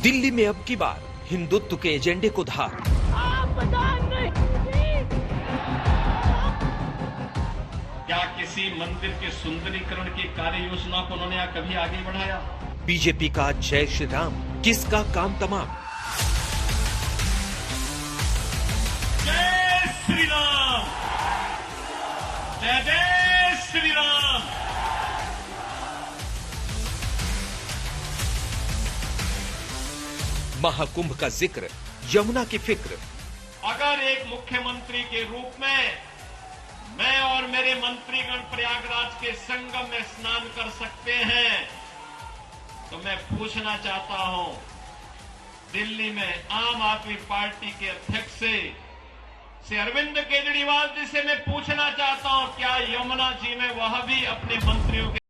दिल्ली में अब की बार हिंदुत्व के एजेंडे को धार। क्या किसी मंदिर के सुंदरीकरण की कार्य योजना को उन्होंने कभी आगे बढ़ाया? बीजेपी का जय श्री राम, किसका काम तमाम। जय श्री राम, जय जय श्री राम। महाकुंभ का जिक्र, यमुना की फिक्र। अगर एक मुख्यमंत्री के रूप में मैं और मेरे मंत्रीगण प्रयागराज के संगम में स्नान कर सकते हैं, तो मैं पूछना चाहता हूं, दिल्ली में आम आदमी पार्टी के अध्यक्ष से अरविंद केजरीवाल जी से मैं पूछना चाहता हूं, क्या यमुना जी में वह भी अपने मंत्रियों के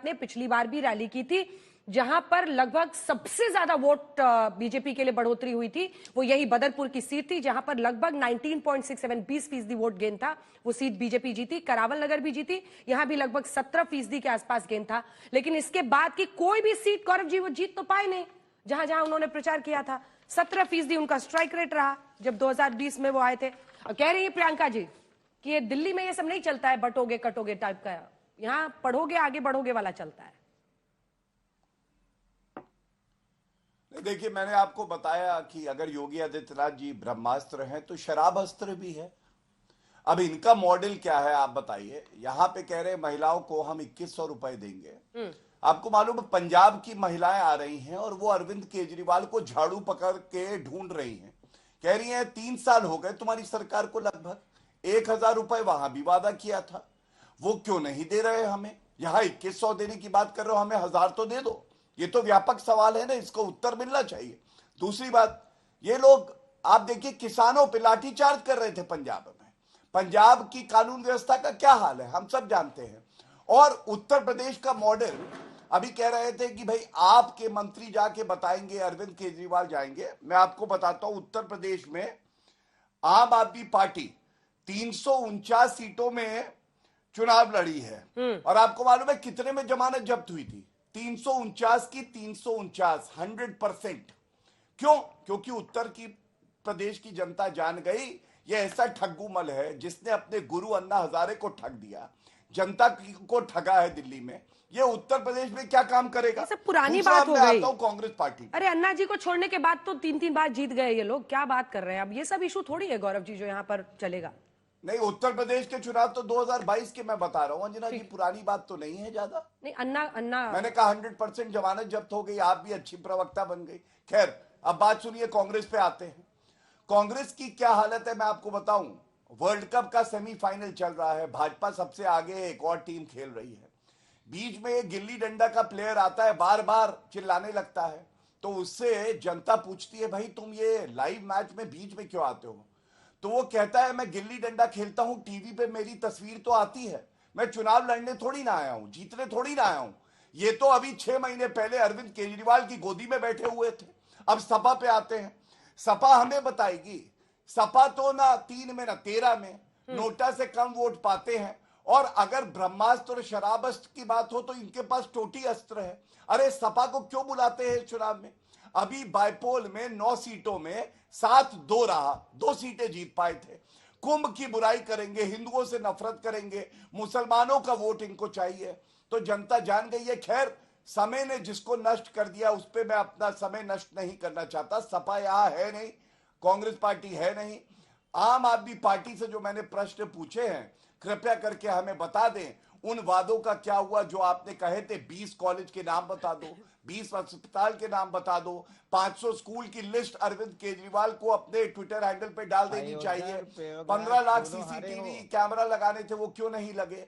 ने पिछली बार भी रैली की थी, जहां पर लगभग सबसे ज्यादा वोट बीजेपी के लिए बढ़ोतरी हुई थी। वो यही बदरपुर की सीट थी, जहां पर लगभग 19.67 20% वोट गेन था। वो सीट बीजेपी जीती। करावल नगर भी जीती, यहां भी लगभग 17% के आसपास गेन था। लेकिन इसके बाद की कोई भी सीट गौरव जी वो जीत तो पाए नहीं, जहां जहां उन्होंने प्रचार किया था। 17% उनका स्ट्राइक रेट रहा जब 2020 में वो आए थे। और कह रही है प्रियंका जी कि ये दिल्ली में ये सब नहीं चलता है, बटोगे कटोगे टाइप का, यहां पढ़ोगे आगे बढ़ोगे वाला चलता है। देखिए, मैंने आपको बताया कि अगर योगी आदित्यनाथ जी ब्रह्मास्त्र हैं तो शराब अस्त्र भी है। अब इनका मॉडल क्या है आप बताइए। यहां पे कह रहे महिलाओं को हम 2100 रुपए देंगे। आपको मालूम है पंजाब की महिलाएं आ रही हैं और वो अरविंद केजरीवाल को झाड़ू पकड़ के ढूंढ रही हैं। कह रही हैं 3 साल हो गए तुम्हारी सरकार को, लगभग 1000 रुपए वहां भी वादा किया था, वो क्यों नहीं दे रहे हमें। यहां 2100 देने की बात कर रहे हो, हमें 1000 तो दे दो। ये तो व्यापक सवाल है ना, इसको उत्तर मिलना चाहिए। दूसरी बात, ये लोग आप देखिए किसानों पे लाठीचार्ज कर रहे थे पंजाब में। पंजाब की कानून व्यवस्था का क्या हाल है हम सब जानते हैं। और उत्तर प्रदेश का मॉडल, अभी कह रहे थे कि भाई आपके मंत्री जाके बताएंगे, अरविंद केजरीवाल जाएंगे। मैं आपको बताता हूं, उत्तर प्रदेश में आम आदमी पार्टी 349 सीटों में चुनाव लड़ी है। और आपको मालूम है कितने में जमानत जब्त हुई थी? 349 की 349, 100%। क्यों? क्योंकि उत्तर की प्रदेश की जनता जान गई ये ऐसा ठग्गूमल है जिसने अपने गुरु अन्ना हजारे को ठग दिया, जनता को ठगा है दिल्ली में। ये उत्तर प्रदेश में क्या काम करेगा? ये सब पुरानी बात हो गई। कांग्रेस पार्टी, अरे अन्ना जी को छोड़ने के बाद तो 3-3 बार जीत गए ये लोग, क्या बात कर रहे हैं। अब ये सब इशू थोड़ी है गौरव जी जो यहाँ पर चलेगा। नहीं, उत्तर प्रदेश के चुनाव तो 2022 के मैं बता रहा हूँ अंजना जी, पुरानी बात तो नहीं है ज्यादा। नहीं अन्ना मैंने कहा 100% जमानत जब्त हो गई, आप भी अच्छी प्रवक्ता बन गई। खैर, अब बात सुनिए, कांग्रेस पे आते हैं। कांग्रेस की क्या हालत है मैं आपको बताऊं। वर्ल्ड कप का सेमीफाइनल चल रहा है, भाजपा सबसे आगे, एक और टीम खेल रही है। बीच में एक गिल्ली डंडा का प्लेयर आता है, बार बार चिल्लाने लगता है, तो उससे जनता पूछती है भाई तुम ये लाइव मैच में बीच में क्यों आते हो? तो वो कहता है मैं गिल्ली डंडा खेलता हूं, टीवी पे मेरी तस्वीर तो आती है, मैं चुनाव लड़ने थोड़ी ना आया हूं, जीतने थोड़ी ना आया हूं। ये तो अभी 6 महीने पहले अरविंद केजरीवाल की गोदी में बैठे हुए थे। अब सपा पे आते हैं। सपा हमें बताएगी, सपा तो ना 3 में ना 13 में नोटा से कम वोट पाते हैं। और अगर ब्रह्मास्त्र और शराबस्त्र की बात हो तो इनके पास टोटी अस्त्र है। अरे सपा को क्यों बुलाते हैं चुनाव में? अभी बाइपोल में 9 सीटों में 7-2 रहा, 2 सीटें जीत पाए थे। कुंभ की बुराई करेंगे, हिंदुओं से नफरत करेंगे, मुसलमानों का वोट इनको चाहिए, तो जनता जान गई है। खैर, समय ने जिसको नष्ट कर दिया उस पर मैं अपना समय नष्ट नहीं करना चाहता। सपा यहां है नहीं, कांग्रेस पार्टी है नहीं। आम आदमी पार्टी से जो मैंने प्रश्न पूछे हैं, कृपया करके हमें बता दें उन वादों का क्या हुआ जो आपने कहे थे। 20 कॉलेज के नाम बता दो, 20 अस्पताल के नाम बता दो, 500 स्कूल की लिस्ट अरविंद केजरीवाल को अपने ट्विटर हैंडल पे डाल देनी चाहिए। 15 लाख सीसीटीवी कैमरा लगाने थे, वो क्यों नहीं लगे?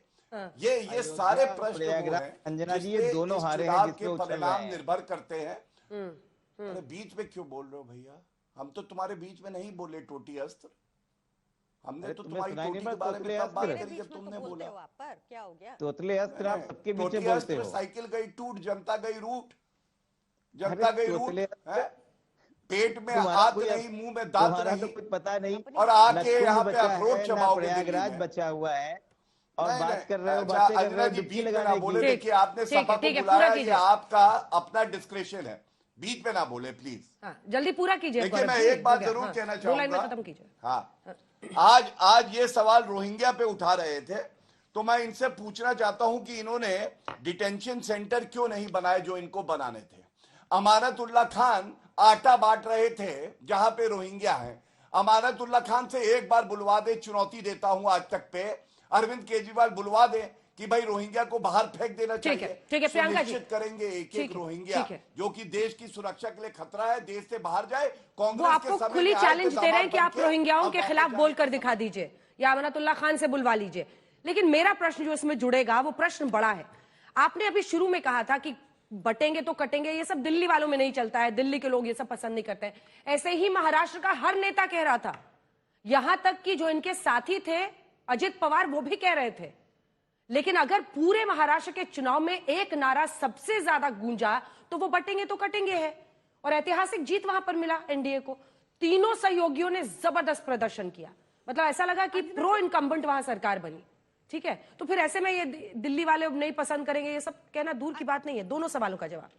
ये सारे प्रश्न अंजना जी, ये दोनों हारे हैं जिसके परिणाम निर्भर करते हैं। अरे बीच में क्यों बोल रहे हो भैया? हम तो तुम्हारे बीच में नहीं बोले टोटी अस्त्र, हमने तो तुम्हारी टोटी के बारे में तब बात करी जब तुमने बोला। क्या हो गया? तोतले अस्त्र आप सबके पीछे बोलते हो। साइकिल गई टूट, जनता गई रूट, जनता गई रूट, पेट में हाथ नहीं, मुंह में दांत नहीं, तो कुछ पता नहीं। और आके यहाँ पे अखरोट चबाओगे। प्रयागराज बचा हुआ है, और नहीं, बात नहीं, कर रहे हो, अच्छा, बातें कर रहे अंजना हो जी डुबकी बीच में ना लगाने बोले। की। देखिए आपने ठीक है, सभा को ठीक है, बुलाया, पूरा ये कीजिए। आपका अपना डिस्क्रिप्शन है, बीच में ना बोले प्लीज। हाँ, जल्दी पूरा कीजिए। देखिए गौरव मैं जी, एक बात हो गया, जरूर हाँ, कहना 2 लाइन में चाहूंगा। खत्म कीजिए। हाँ, आज ये सवाल रोहिंग्या पे उठा रहे थे, तो मैं इनसे पूछना चाहता हूं कि इन्होंने डिटेंशन सेंटर क्यों नहीं बनाए जो इनको बनाने थे। अमानतुल्लाह खान आटा बांट रहे थे जहां पे रोहिंग्या हैं। अमानतुल्लाह खान से एक बार बुलवा दे, चुनौती देता हूं आज तक पे, अरविंद केजरीवाल बुलवा दे कि भाई रोहिंग्या को बाहर फेंक देना ठीक है, चाहिए। ठीक है, प्रियंका जी। सुनिश्चित करेंगे एक ठीक एक है, रोहिंग्या ठीक है। जो कि देश की सुरक्षा के लिए खतरा है, देश से बाहर जाए। वो कांग्रेस के आपको समय खुली में आए चैलेंज थे दे रहे हैं कि दामाद आप बनके, रोहिंग्याओं अब के वापस खिलाफ जाने बोलकर का दिखा दीजिए या अमानतुल्लाह खान से बुलवा लीजिए। लेकिन मेरा प्रश्न जो इसमें जुड़ेगा वो प्रश्न बड़ा है। आपने अभी शुरू में कहा था कि बटेंगे तो कटेंगे, ये सब दिल्ली वालों में नहीं चलता है, दिल्ली के लोग ये सब पसंद नहीं करते हैं। ऐसे ही महाराष्ट्र का हर नेता कह रहा था, यहां तक कि जो इनके साथी थे अजित पवार वो भी कह रहे थे। लेकिन अगर पूरे महाराष्ट्र के चुनाव में एक नारा सबसे ज्यादा गूंजा तो वो बटेंगे तो कटेंगे है, और ऐतिहासिक जीत वहां पर मिला एनडीए को। तीनों सहयोगियों ने जबरदस्त प्रदर्शन किया, मतलब ऐसा लगा कि प्रो इनकम्बेंट वहां सरकार बनी। ठीक है, तो फिर ऐसे में ये दिल्ली वाले नहीं पसंद करेंगे, ये सब कहना दूर की बात नहीं है। दोनों सवालों का जवाब।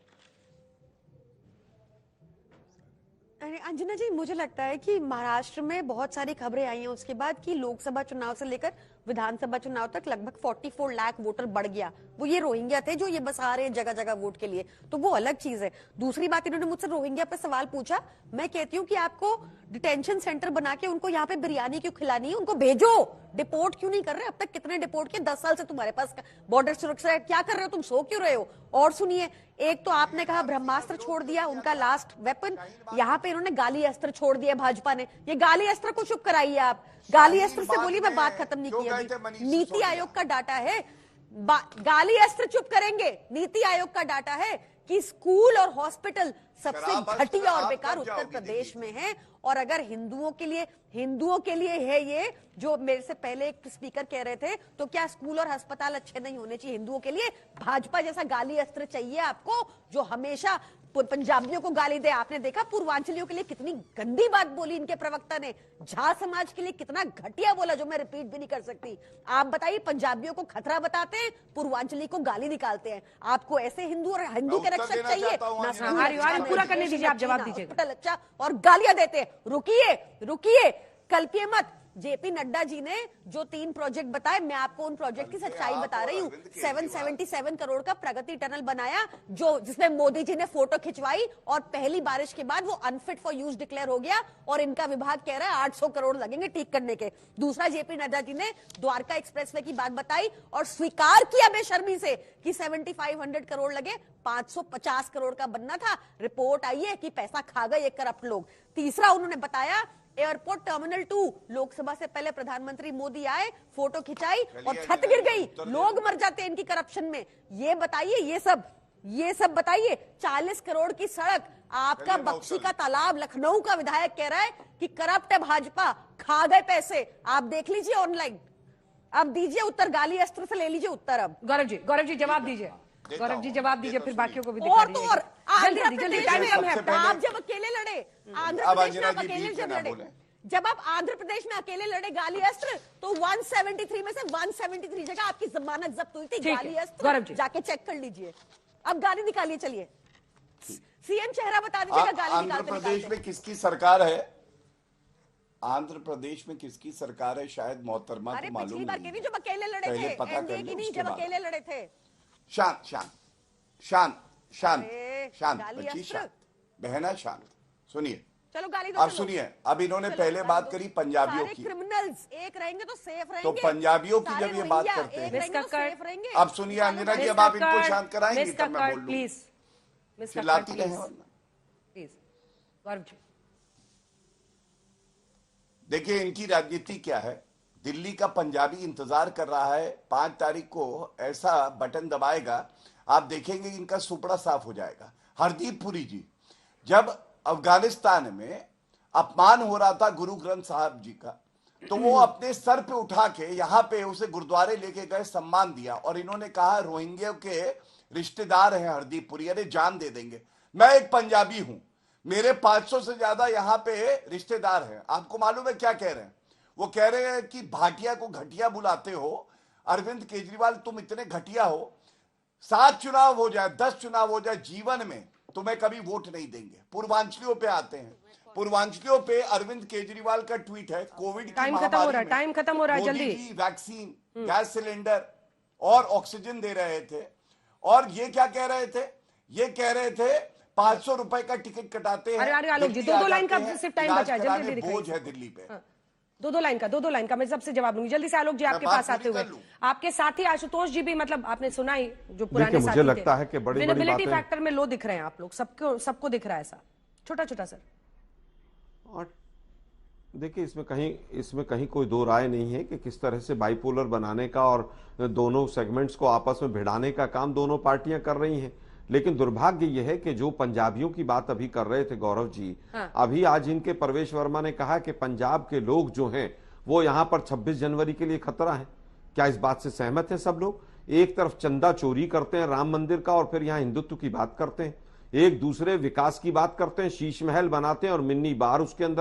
अंजना जी, मुझे लगता है कि महाराष्ट्र में बहुत सारी खबरें आई हैं उसके बाद कि लोकसभा चुनाव से लेकर विधानसभा चुनाव तक लगभग 44 लाख वोटर बढ़ गया। वो ये रोहिंग्या थे जो ये बस आ रहे हैं जगह जगह वोट के लिए, तो वो अलग चीज है। दूसरी बात, इन्होंने मुझसे रोहिंग्या पे सवाल पूछा, मैं कहती हूँ कि आपको डिटेंशन सेंटर बना के उनको यहाँ पे बिरयानी क्यों खिलानी है, उनको भेजो। डिपोर्ट क्यों नहीं कर रहे? अब तक कितने डिपोर्ट किए? 10 साल से तुम्हारे पास बॉर्डर सुरक्षा है, क्या कर रहे हो तुम? सो क्यों रहे हो? और सुनिए, एक तो आपने कहा ब्रह्मास्त्र छोड़ दिया, उनका लास्ट वेपन। यहाँ पे इन्होंने गाली अस्त्र छोड़ दिया भाजपा ने। ये गाली अस्त्र को चुप कराइए आप। गाली अस्त्र से बोलिए, मैं बात खत्म नहीं की अभी। नीति आयोग का डाटा है, गाली अस्त्र चुप करेंगे। नीति आयोग का डाटा है कि स्कूल और हॉस्पिटल सबसे घटिया और बेकार उत्तर प्रदेश में है। और अगर हिंदुओं के लिए है ये, जो मेरे से पहले एक स्पीकर कह रहे थे, तो क्या स्कूल और अस्पताल अच्छे नहीं होने चाहिए हिंदुओं के लिए? भाजपा जैसा गाली अस्त्र चाहिए आपको जो हमेशा पंजाबियों को गाली दे। आपने देखा पूर्वांचलियों के लिए कितनी गंदी बात बोली इनके प्रवक्ता ने, झा समाज के लिए कितना घटिया बोला जो मैं रिपीट भी नहीं कर सकती। आप बताइए, पंजाबियों को खतरा बताते हैं, पूर्वांचली को गाली निकालते हैं। आपको ऐसे हिंदू और हिंदू के रक्षक चाहिए ना? पूरा करने दीजिए, आप जवाब दीजिएगा। अच्छा, और गालियां देते हैं। रुकिए, कल्पिए मत। जेपी नड्डा जी ने जो 3 प्रोजेक्ट बताए, मैं आपको उन प्रोजेक्ट की सच्चाई बता रही हूँ। 777 करोड़ का प्रगति टनल बनाया, जिसमें मोदी जी ने फोटो खिंचवाई, और पहली बारिश के बाद वो अनफिट फॉर यूज डिक्लेयर हो गया, और इनका विभाग कह रहा है 800 करोड़ लगेंगे ठीक करने के। दूसरा, जेपी नड्डा जी ने द्वारका एक्सप्रेसवे की बात बताई और स्वीकार किया बेशर्मी से कि 7500 करोड़ लगे, 550 करोड़ का बनना था। रिपोर्ट आई है कि पैसा खा गए ये करप्ट लोग। तीसरा, उन्होंने बताया एयरपोर्ट टर्मिनल 2, लोकसभा से पहले प्रधानमंत्री मोदी आए, फोटो खिंचाई और छत गिर गई, लोग मर जाते हैं इनकी करप्शन में। ये बताइए, ये सब बताइए। 40 करोड़ की सड़क, आपका बख्शी का तालाब, लखनऊ का विधायक कह रहा है कि करप्ट है भाजपा, खा गए पैसे। आप देख लीजिए ऑनलाइन। अब दीजिए उत्तर, गाली अस्त्र से ले लीजिए उत्तर। अब गौरव जी जवाब दीजिए। गौरव जी जवाब दीजिए, फिर बाकियों को भी दिखा और दीजिए। तो और जल्दी, टाइम कम है। आप जब अकेले लड़े आंध्र प्रदेश में, जब आप आंध्र प्रदेश में अकेले लड़े गाली अस्त्र, तो 173 में से 173 जगह आपकी जमानत जब्त हुई थी गाली अस्त्र। जाके चेक कर लीजिए। अब गाली निकालिए, चलिए सीएम चेहरा बता दीजिएगा। गाली आंध्र प्रदेश में किसकी सरकार है? आंध्र प्रदेश में किसकी सरकार है? शायद मोहतरमा को मालूम पिछली बार नहीं, जब अकेले लड़े थे, एनडीए की नहीं, जब अकेले लड़े थे। शांत बच्ची, शांत बहना, शांत। सुनिए, चलो गाली अब सुनिए, अब इन्होंने पहले बात करी पंजाबियों की। क्रिमिनल्स एक रहेंगे तो सेफ रहेंगे। तो पंजाबियों की जब ये बात करते हैं, अब सुनिए अंजना जी, अब आप इनको शांत कराएंगे तब मैं बोल लूं। चिल्लाती रहे प्लीज। गौरव जी देखिए, इनकी राजनीति क्या है। दिल्ली का पंजाबी इंतजार कर रहा है, 5 तारीख को ऐसा बटन दबाएगा, आप देखेंगे इनका सुपड़ा साफ हो जाएगा। हरदीप पुरी जी, जब अफगानिस्तान में अपमान हो रहा था गुरु ग्रंथ साहब जी का, तो वो अपने सर पे उठा के यहाँ पे उसे गुरुद्वारे लेके गए, सम्मान दिया, और इन्होंने कहा रोहिंग्या के रिश्तेदार हैं हरदीप पुरी, अरे जान दे देंगे। मैं एक पंजाबी हूं, मेरे 500 से ज्यादा यहाँ पे रिश्तेदार हैं। आपको मालूम है क्या कह रहे हैं? वो कह रहे हैं कि भाटिया को घटिया बुलाते हो, अरविंद केजरीवाल तुम इतने घटिया हो, 7 चुनाव हो जाए, 10 चुनाव हो जाए, जीवन में तुम्हें कभी वोट नहीं देंगे। पूर्वांचलियों पे आते हैं। पूर्वांचलियों पे अरविंद केजरीवाल का ट्वीट है, कोविड की टाइम खत्म हो रहा है, टाइम खत्म हो रहा है, मोदी जल्दी। जी वैक्सीन, गैस सिलेंडर और ऑक्सीजन दे रहे थे, और ये क्या कह रहे थे? ये कह रहे थे 500 रुपए का टिकट कटाते हैं। अरे आलोक जी, दिल्ली दो आ लाइन का जाते हैं, सिर्फ टाइम इलाज बचा है, कराने जल्दी बोझ है दिल्ली पे। दो लाइन का मैं सबसे जवाब लूंगी जल्दी से। आलोक जी आपके बात पास आते पूरी हुए, कर लूं। आपके साथी आशुतोष जी भी, मतलब आपने सुना ही, जो पुराने देखिए, साथी मुझे लगता है कि बड़ी-बड़ी विजिबिलिटी बातें- फैक्टर में लो दिख रहे हैं आप लोग, सबको दिख रहा है ऐसा छोटा सर। और देखिए, इसमें कहीं कोई दो राय नहीं है कि किस तरह से बाइपोलर बनाने का और दोनों सेगमेंट्स को आपस में भिड़ाने का काम दोनों पार्टियां कर रही हैं। लेकिन दुर्भाग्य यह है कि जो पंजाबियों की बात अभी कर रहे थे गौरव जी, अभी आज इनके प्रवेश वर्मा ने कहा कि पंजाब के लोग जो हैं वो यहां पर 26 जनवरी के लिए खतरा है। क्या इस बात से सहमत हैं सब लोग? एक तरफ चंदा चोरी करते हैं राम मंदिर का और फिर यहां हिंदुत्व की बात करते हैं, एक दूसरे विकास की बात करते हैं, शीश महल बनाते हैं और मिन्नी बार उसके अंदर